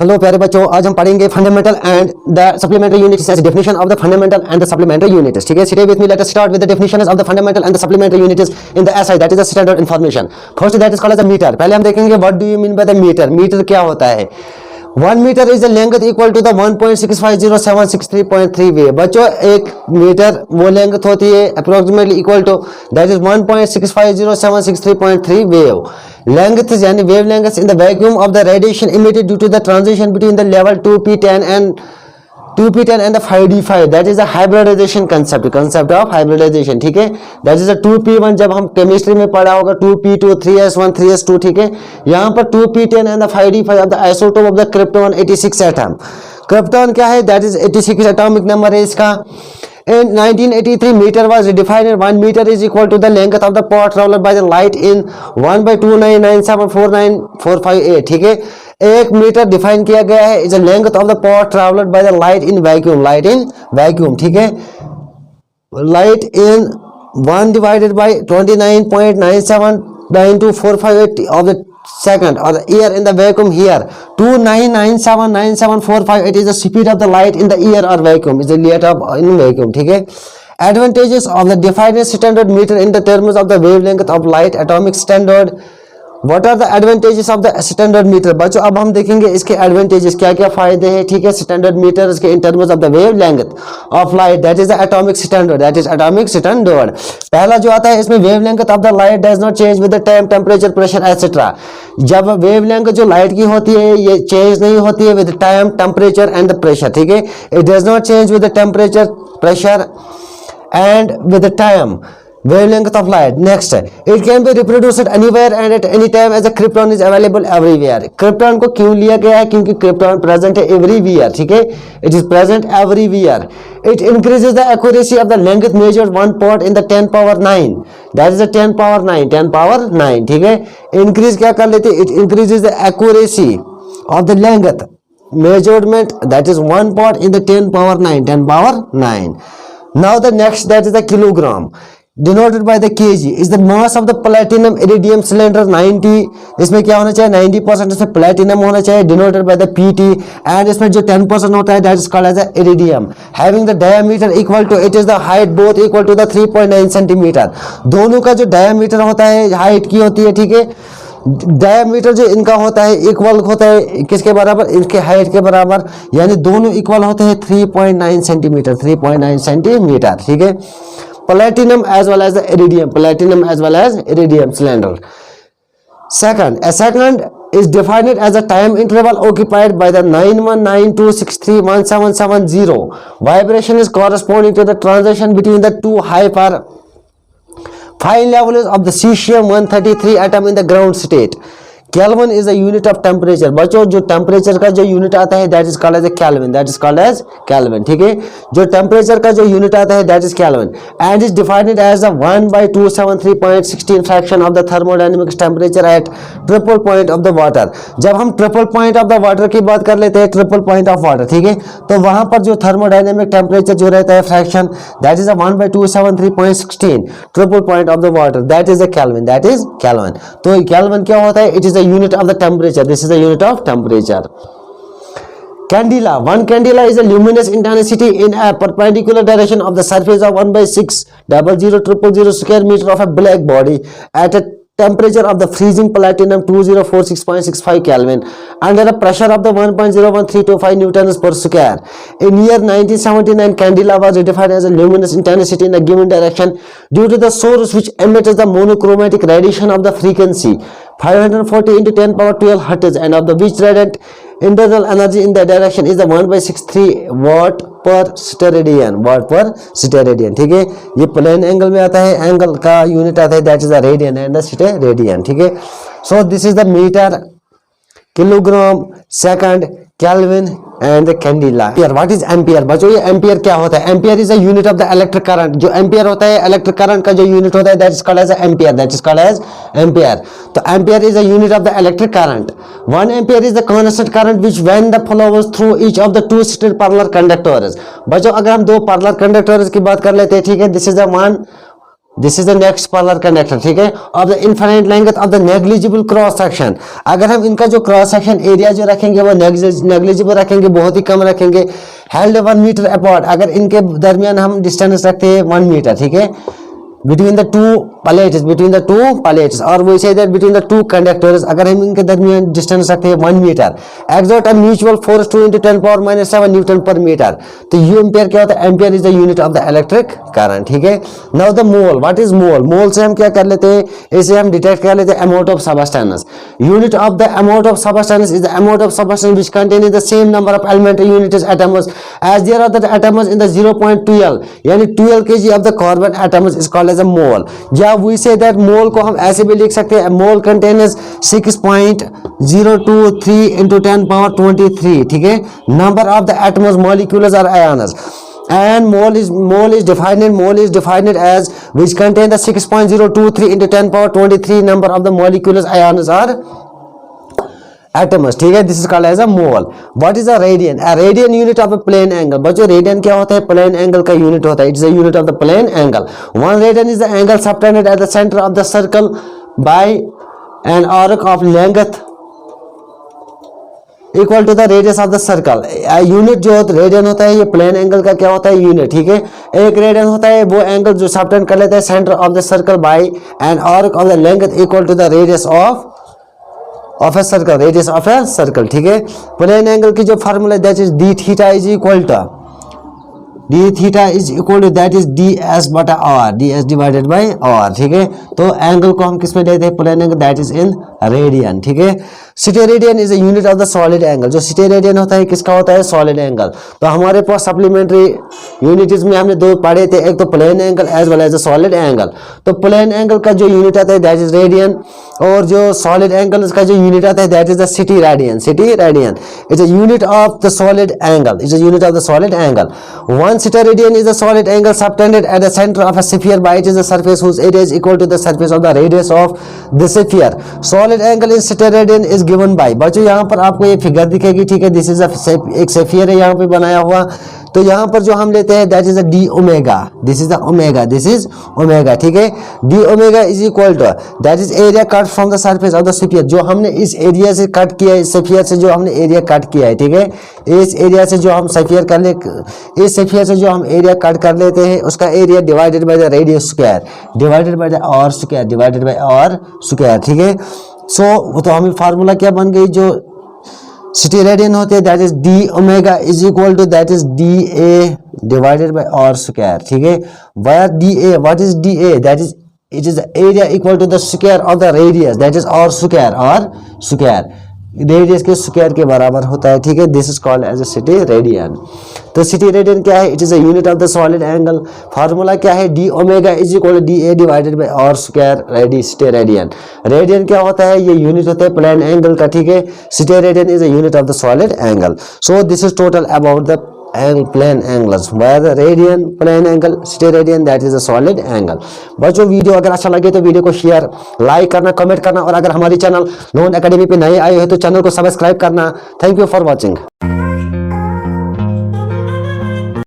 Hello प्यारे बच्चों, आज हम पढ़ेंगे fundamental and the supplementary units, definition of the fundamental and the supplementary units. ठीक है, stay with me, let us start with the definitions of the fundamental and the supplementary units in the SI, that is the standard information. First that is called as a metre. पहले हम देखेंगे what do you mean by the metre. Metre क्या होता है? 1 metre is the length equal to the 1.650763.3 wave. बच्चों, एक metre वो length होती है approximately equal to that is 1.650763.3 wave length, यानी wave length in the vacuum of the radiation emitted due to the transition between the level 2p10 and 2p10 and the 5d5, that is the hybridization concept of hybridization। ठीक है, that is the 2p1 जब हम chemistry में पढ़ा होगा, 2p2 3s1 3s2। ठीक है, यहाँ पर 2p10 and the 5d5 of the isotope of the krypton 86 atom। krypton क्या है? that is 86 atomic number है इसका। In 1983, meter was defined. 1 meter is equal to the length of the path traveled by the light in 1/299749458। ठीक है, 1 metre define किया गया है is the length of the path travelled by the light in vacuum. Light in vacuum, ठीक है, light in 1 divided by 29.9792458 of the second or the air in the vacuum here 299797458 is the speed of the light in the air or vacuum, is the light of in vacuum। ठीक है, advantages of the defined standard meter in the terms of the wavelength of light, atomic standard। What are the advantages of the standard meter? बच्चों, अब हम देखेंगे इसके advantages, क्या क्या फायदे हैं। ठीक है, स्टैंडर्ड मीटर के in terms of the wavelength of light, that is the atomic standard, that is atomic standard। पहला जो आता है इसमें wavelength of the light does not change with the time, temperature, pressure, etc। जब wavelength जो light की होती है ये चेंज नहीं होती है with time, temperature and the pressure। ठीक है, it does not change with the temperature, pressure and with the time, wavelength of light। Next, it can be reproduced anywhere and at any time as a krypton is available everywhere। krypton को क्यों लिया गया है? क्योंकि krypton present है everywhere। ठीक है, it is present everywhere। it increases the accuracy of the length measured 1 part in the 10 power 9, that is the 10 power 9। ठीक है, increase क्या कर लेते? it increases the accuracy of the length measurement, that is 1 part in the 10 power 9। Now the next, that is the kilogram, denoted by the kg, is the mass of the platinum iridium cylinder 90। इसमें क्या होना चाहिए? 90% इसमें platinum होना चाहिए, denoted by the pt। and इसमें जो 10% होता है that is called as the iridium, having the diameter equal to, it is the height both equal to the 3.9 centimeter। दोनों का जो diameter होता है हाइट की होती है। ठीक है, डायमीटर जो इनका होता है इक्वल होता है किसके बराबर? इनके हाइट के बराबर, यानी दोनों इक्वल होते हैं 3.9 सेंटीमीटर। ठीक है, platinum as well as the iridium cylinder। A second is defined as a time interval occupied by the 91926317770। vibration is corresponding to the transition between the two hyperfine levels of the cesium-133 atom in the ground state। Kelvin is a unit of temperature। बच्चों, जो temperature का जो unit आता है that is called as a Kelvin, that is called as Kelvin। ठीक है, जो temperature का जो यूनिट आता है that is Kelvin and is defined as a 1/273.16 fraction of the thermodynamic temperature at triple point of the water। जब हम triple point of the water की बात कर लेते हैं, ट्रिपल पॉइंट ऑफ वाटर, ठीक है, तो वहां पर जो थर्मोडायनेमिक टेम्परेचर जो रहता है fraction that is a 1/273.16 triple point of the water, that is a Kelvin, that is Kelvin। तो Kelvin क्या होता है? it is a unit of the temperature, this is the unit of temperature। Candela, 1 candela is a luminous intensity in a perpendicular direction of the surface of 1/6000000 square meter of a black body at a temperature of the freezing platinum 2046.65 Kelvin under the pressure of the 1.01325 newtons per square। In year 1979, candela was defined as a luminous intensity in a given direction due to the source which emits the monochromatic radiation of the frequency 540 into 10 power 12 hertz and of the which radiant internal energy in the direction is the 1/63 watt per steradian। ठीक है, ये plane angle में आता है, angle का unit आता है that is the radian and the steradian। ठीक है, so this is the meter, kilogram, second, Kelvin and the candela। What is ampere? बच्चों, ये एम्पियर क्या होता है? Ampere is a unit of the electric current. जो एम्पियर होता है इलेक्ट्रिक करंट का जो यूनिट होता है that is called as ampere, that is called as ampere. तो ampere is a unit of the electric current. 1 ampere is the constant current which when the flows through each of the two seated parallel conductors। बच्चों, अगर हम दो parallel conductors की बात कर लेते हैं, ठीक है, this is the one this is the next polar conductor, ठीक है, of the infinite length of the negligible cross section. अगर हम इनका जो क्रॉस सेक्शन एरिया जो रखेंगे वो नेग्लिजिबल रखेंगे, बहुत ही कम रखेंगे, हेल्ड 1 मीटर अपार्ट, अगर इनके दरमियान हम डिस्टेंस रखते हैं 1 मीटर, ठीक है, between the two plates और we say that between the two conductors, अगर हम इनके दरमियान डिस्टेंस रखते हैं 1 metre, exert a mutual force 2 × 10⁻⁻7 newton पर मीटर। तो यू एम्पियर क्या होता है? Ampere is the unit of the electric current, ठीक है। Now the mole, what is mole? Mole से हम क्या कर लेते हैं, इसे हम डिटेक्ट कर लेते हैं amount of substance. Unit of the amount of substance is the amount of substance which contain the same number of elementary units atoms as there are the atoms in the 0.12, यानी 12 kg of the carbon atoms is called as a mole. या we say that मोल को हम ऐसे भी लिख सकते हैं, मोल contains 6.023 × 10⁻23, ठीक है, number of the atoms, molecules और ions. And mole is defined as which contain the 6.023 × 10⁻23 number of the molecules, ions or atoms, ठीक है, this is called as a mole. What is a radian? A radian unit of a plane angle. बच्चों radian क्या होता है? Plane angle का unit होता है, it is a unit of the plane angle. 1 radian is the angle subtended at the centre of the circle by an arc of length equal to the radius of the circle. Unit जो radian होता है, ये plane angle का क्या होता है? Unit, ठीक है। एक रेडियन होता है वो एंगल जो सबटेंड कर लेता है centre of the circle by an arc of the length equal to the radius of a circle, radius of a circle, ठीक है। प्लेन एंगल की जो formula that is d theta is equal to that is ds बटा r, ds divided by r, ठीक है। तो angle को हम किस में लेते हैं? Plane angle, that is in radian, ठीक है। Steradian is a unit of the solid angle. जो स्टेरेडियन होता है किसका होता है? Solid angle. तो हमारे पास सप्लीमेंट्री यूनिट्स में हमने दो पढ़े थे, एक तो plane angle as well as the solid angle. तो प्लेन एंगल का जो यूनिट आता है दैट इज रेडियन, और जो सॉलिड एंगल का जो यूनिट आता है that is the city radian is a unit of the solid angle, is a unit of the solid angle. 1 steradian is a solid angle subtended at the center of a sphere by which is the surface whose area is equal to the surface of the radius of the sphere. Solid angle in steradian is given by, बच्चों यहाँ पर आपको ये figure दिखेगी, ठीक है, this is एक sphere है यहाँ पे बनाया हुआ। तो यहाँ पर जो हम लेते हैं that is a D omega, this is the omega, this is omega, ठीक है। D omega is equal to that is area cut from the surface of the sphere. जो हमने इस एरिया से कट किया है, इस स्फीयर से जो हमने एरिया कट किया है, ठीक है, इस एरिया से जो हम स्फीयर कर ले, इस स्फीयर से जो हम एरिया कट कर लेते हैं उसका area divided by the radius square divided by the R square divided by R square, ठीक है। सो तो हमें फार्मूला क्या बन गई? जो स्टेरेडियन होते हैं that is D omega is equal to that is D A divided by R square, ठीक है। Where D A, what is D A? That is it is area equal to the square of the radius, that is R square, R square radius के square के बराबर होता है, ठीक है। This is called as a steradian. तो steradian क्या है? It is a unit of the solid angle. Formula क्या है? D omega is equal to D A divided by R square steradian. Radian क्या होता है? ये यूनिट होता है प्लेन एंगल का, ठीक है। Steradian is a unit of the solid angle. So this is total about the plane angles, where the radian, plane angle, steradian, that is a solid angle। बच्चों वीडियो अगर अच्छा लगे तो वीडियो को share, like करना, comment करना, और अगर हमारी चैनल नोन एकेडमी पे नए आए हो तो चैनल को सब्सक्राइब करना। Thank you for watching.